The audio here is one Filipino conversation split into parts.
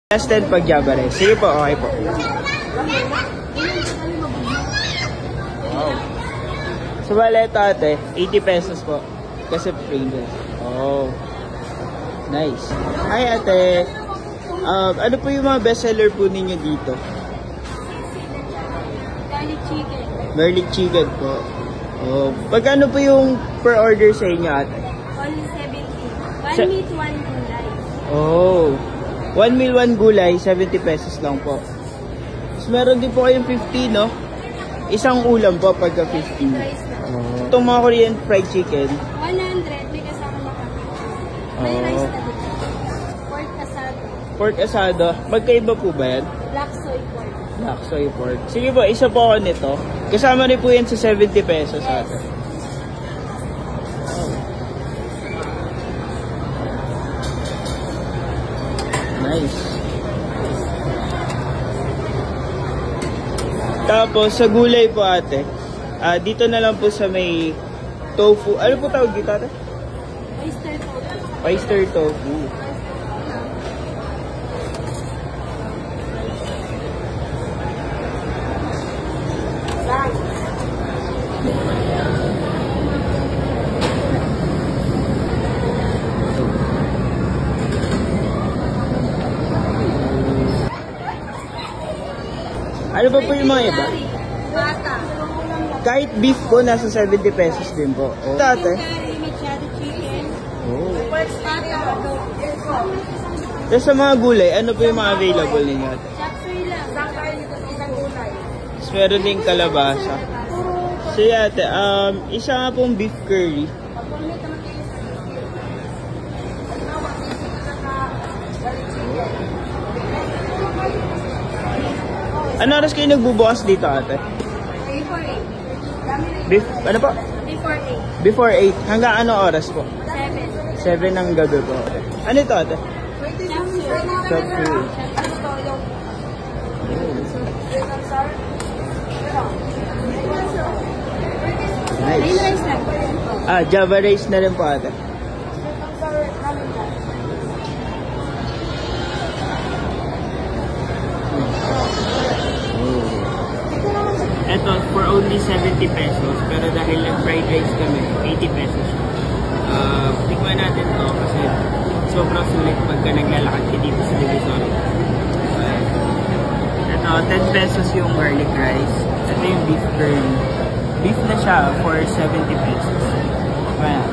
Last 10 pag Java rice. Sige po, okay po. Wow. So, wala ito ate, 80 pesos po. Kasi Pringles. Oh. Nice. Hi ate. Ano po yung mga bestseller po ninyo dito? Garlic chicken. Garlic chicken po. Oh. Pagkano po yung per order sa inyo ate? Only 70. 1 meat, 1 gulay. Oh. 1 meal, 1 gulay, 70 pesos lang po. Tapos meron din po kayong 50, no? Isang ulam po pagka 50. Rice na. Oh. Itong mga Korean fried chicken. 100, may kasama na kami. May rice na dito. Pork asado. Pork asado. Magkaiba po ba yan? Black soy pork. Black soy pork. Sige po, isa po ako nito. Kasama rin po yan sa 70 pesos ate. Nice. Tapos sa gulay po ate, dito na lang po sa may tofu. Ano po tawag dito ate? Oyster tofu. Oyster tofu. Ano ba po yung mga iba? Bata. Kahit beef po, nasa 70 pesos din po. Oh. Ate? Curry, machado chicken. Oh. Pork starter. Tapos sa mga gulay, ano po yung mga available ninyo ate? Chop suey lang. Isang gulay. Tapos meron din kalabasa. So ate, isa nga pong beef curry. Ano oras kayo nagbubukas dito ate? Before 8. Beef, ano po? Before 8. Before 8. Hanggang ano oras po? 7. 7 ng gabi po. Ano ito ate? Chop suey. Chop suey. Plain Nice. rice lang. Java rice na rin po ate. Ito, for only 70 pesos. Pero dahil nag-fried rice kami, 80 pesos siya. Tikman natin to kasi sobrang sulit pagka naglalakad ka dito sa Divisoria. Ito, 10 pesos yung garlic rice. Ito yung beef curry. Beef na siya for 70 pesos. Ayan.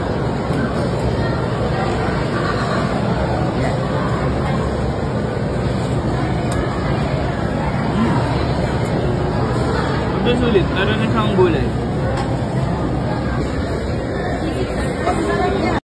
Ito sulit. Meron na siyang gulay.